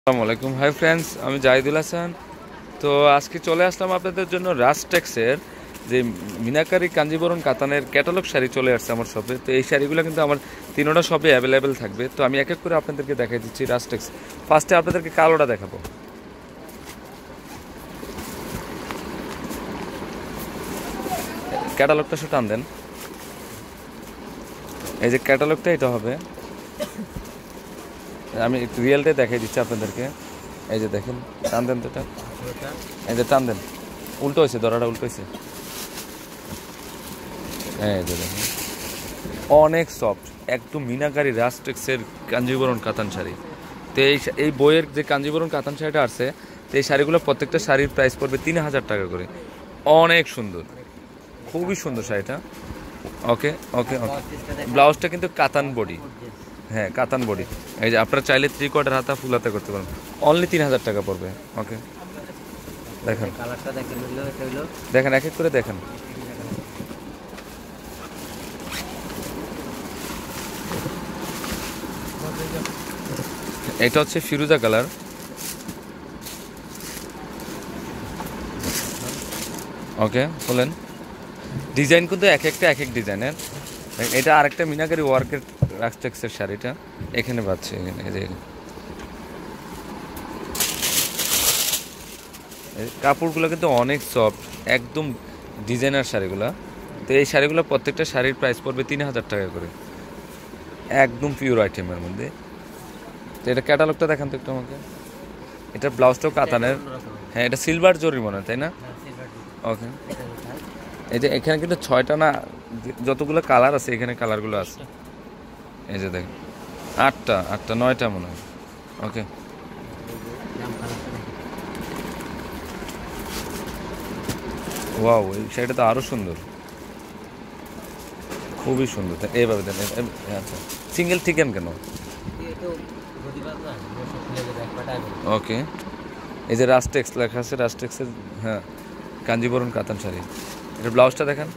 আসসালামু আলাইকুম। Hi friends, আমি জাহিদুল হাসান। তো আজকে চলে আসলাম আপনাদের জন্য রাজটেক্সের যে মিনাকারি কাঞ্জিবরম কাতানের ক্যাটালগ শাড়ি চলে আসছে আমার শপে। তো এই শাড়িগুলো কিন্তু আমার তিনোটা শপে অ্যাভেলেবেল থাকবে। তো আমি এক এক করে আপনাদেরকে দেখাই দিচ্ছি রাজটেক্স। ফার্স্টে আপনাদেরকে কালোটা দেখাবো। ক্যাটালগটা শুধু টান দেন। এই যে ক্যাটালগটা এটা হবে, আমি রিয়েলটাই দেখাই দিচ্ছি আপনাদেরকে। এই যে দেখেন, টান দেন তো এটা, এই যে টান দেন, উল্টো হয়েছে, দরাটা উল্টো হয়েছে। এই যে দেখেন, অনেক সফট, একদম মিনাকারি রাজটেক্সের কাঞ্জিবরম কাতান শাড়ি। তো এই বইয়ের যে কাঞ্জিবরম কাতান শাড়িটা আছে, তো এই শাড়িগুলো প্রত্যেকটা শাড়ির প্রাইস পড়বে 3000 টাকা করে। অনেক সুন্দর, খুবই সুন্দর শাড়িটা। ওকে ওকে ওকে, ব্লাউজটা কিন্তু কাতান বডি, হ্যাঁ কাতান বডি। এই যে আপনারা চাইলে 3/4 হাতা ফুল হাতা করতে পারেন, অনলি 3000 টাকা পড়বে। ওকে, দেখেন দেখেন, এক এক করে দেখেন। এটা হচ্ছে ফিরোজা কালার। ওকে, বলেন। ডিজাইন কিন্তু এক একটা এক এক ডিজাইনের। এটা আরেকটা মিনাকারি ওয়ার্কের রাজটেক্সের শাড়িটা এখানে পাচ্ছে। কাপড়গুলো কিন্তু অনেক সফট, একদম ডিজাইনার শাড়িগুলো। তো এই শাড়িগুলো প্রত্যেকটা শাড়ির প্রাইস পড়বে 3000 টাকা করে, একদম পিওর আইটেমের মধ্যে। তো এটা ক্যাটালগটা দেখান তো একটু আমাকে। এটা ব্লাউজটাও কাতানের, হ্যাঁ এটা সিলভার জরির মনে হয়, তাই না? ওকে, এই যে এখানে কিন্তু 6টা না, যতগুলো কালার আছে এখানে কালারগুলো আছে। এই যে দেখেন, 8টা 9টা মনে হয়। ওকে, ওয়াও, এই শাড়িটা তো আরও সুন্দর, খুবই সুন্দর। এইভাবে দেন। আচ্ছা, সিঙ্গেল ঠিকেন কেন? ওকে, এই যে রাজটেক্স লেখা আছে, রাজটেক্সের, হ্যাঁ কাঞ্জিবরম কাতান শাড়ি। এটা ব্লাউজটা দেখেন,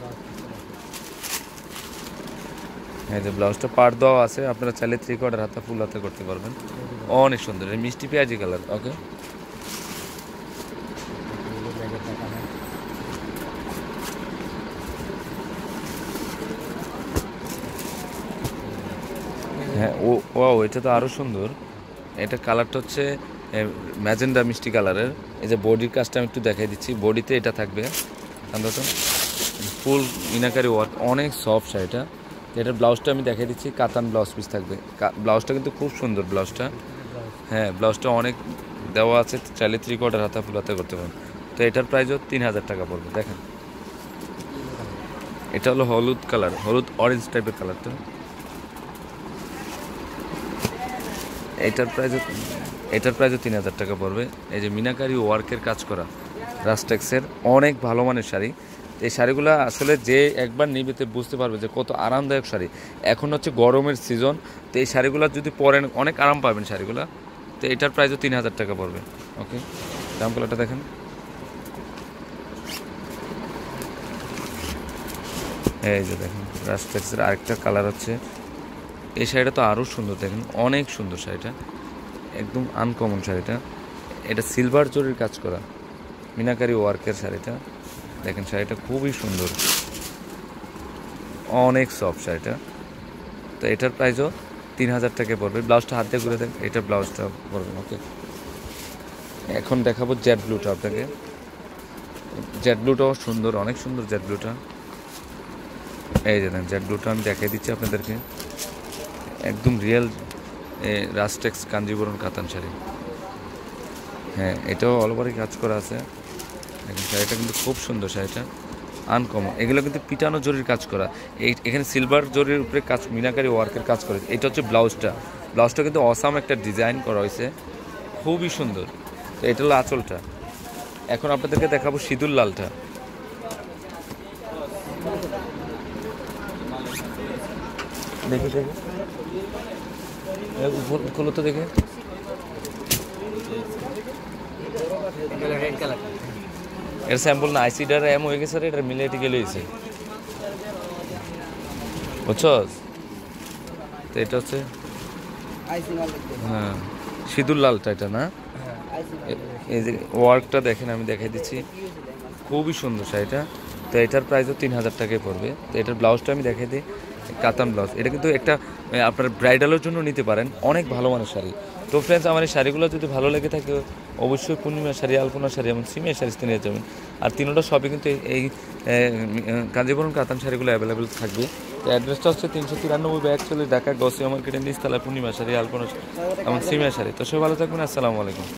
এই যে ব্লাউজটা পাড় দেওয়া আছে, আপনারা চাইলে 3/4 হাতা ফুল হাতা করতে পারবেন। অনেক সুন্দর, এই মিষ্টি পেঁয়াজি কালার। ওকে, হ্যাঁ ও এটা তো আরও সুন্দর। এটা কালারটা হচ্ছে ম্যাজেন্ডা মিষ্টি কালারের। এই যে বডির কাজটা আমি একটু দেখাই দিচ্ছি। বডিতে এটা থাকবে তো ফুল মিনাকারি ওয়ার্ক, অনেক সফট শাড়িটা। এটার ব্লাউজটা আমি দেখাই দিচ্ছি, কাতান ব্লাউজ পিস থাকবে। ব্লাউজটা কিন্তু খুব সুন্দর ব্লাউজটা, হ্যাঁ ব্লাউজটা অনেক দেওয়া আছে, চাইলে 3/4 হাতা ফুল হাতা করতে পারেন। তো এটার প্রাইসও 3000 টাকা পড়বে। দেখেন, এটা হলো হলুদ কালার, হলুদ অরেঞ্জ টাইপের কালারটা। এটার প্রাইসও 3000 টাকা পড়বে। এই যে মিনাকারি ওয়ার্কের কাজ করা রাজটেক্সের অনেক ভালো মানের শাড়ি। এই শাড়িগুলো আসলে যে একবার নিবে বুঝতে পারবে যে কত আরামদায়ক শাড়ি। এখন হচ্ছে গরমের সিজন, তো এই শাড়িগুলো যদি পরেন অনেক আরাম পাবেন শাড়িগুলো। তো এটার প্রাইসও 3000 টাকা পড়বে। ওকে, দাম কালারটা দেখেন। এই যে দেখেন, রাজটেক্সের আরেকটা কালার হচ্ছে, এই শাড়িটা তো আরও সুন্দর। দেখেন, অনেক সুন্দর শাড়িটা, একদম আনকমন শাড়িটা। এটা সিলভার জরির কাজ করা মিনাকারি ওয়ার্কের শাড়িটা। দেখেন, শাড়িটা খুবই সুন্দর, অনেক সফট শাড়িটা। তো এটার প্রাইসও 3000 টাকা পড়বে। ব্লাউজটা হাত দিয়ে ঘুরে দেন, এটা ব্লাউজটা পড়বে। ওকে, এখন দেখাবো জেড ব্লুটা আপনাকে। জেড ব্লুটাও সুন্দর, অনেক সুন্দর জেড ব্লুটা। এই যে জেড ব্লুটা আমি দেখাই দিচ্ছি আপনাদেরকে, একদম রিয়েল রাজটেক্স কাঞ্জিবরম কাতান শাড়ি। হ্যাঁ, এটাও অল ওভারই কাজ করা আছে। দেখেন, শাড়িটা কিন্তু খুব সুন্দর, শাড়িটা আনকমন। এগুলো কিন্তু পিটানো জরির কাজ করা, এখানে সিলভার জরির উপরে কাজ, মিনাকারি ওয়ার্কের কাজ করে। এটা হচ্ছে ব্লাউজটা, ব্লাউজটা কিন্তু অসাম একটা ডিজাইন করা হয়েছে, খুবই সুন্দর। তো এটা হলো আঁচলটা। এখন আপনাদেরকে দেখাবো সিঁদুর লালটা। দেখে দেখে খোলো তো দেখে। এর স্যাম্পল না, আইসিডার এম হয়ে গেছে, এটা মিলেটি গেলে হয়েছে, বুঝছস? তো এটা হচ্ছে, হ্যাঁ সিঁদুর লালটা এটা না? এই যে ওয়ার্কটা দেখেন, আমি দেখাই দিচ্ছি, খুবই সুন্দর শাড়িটা। তো এটার প্রাইসও 3000 টাকায় পড়বে। তো এটার ব্লাউজটা আমি দেখাই দিই, কাতান ব্লাউজ। এটা কিন্তু একটা আপনার ব্রাইডালের জন্য নিতে পারেন, অনেক ভালো মানের শাড়ি। তো ফ্রেন্ডস, আমার এই শাড়িগুলো যদি ভালো লেগে থাকে অবশ্যই পূর্ণিমা শাড়ি, আলপনা শাড়ি এবং সিমিয়া শাড়ি নিয়ে যাবেন। আর তিনোটা সবই কিন্তু এই কাঞ্জিবরম কাতান শাড়িগুলো অ্যাভেলেবেল থাকবে। তো অ্যাড্রেসটা হচ্ছে 393 ব্যাকচল্লিশ ঢাকা গসিয়া মার্কেটের নিচতলা, পূর্ণিমা শাড়ি, আলপনা এবং সিমিয়া শাড়ি। তো সবাই ভালো থাকবেন, আসসালামু আলাইকুম।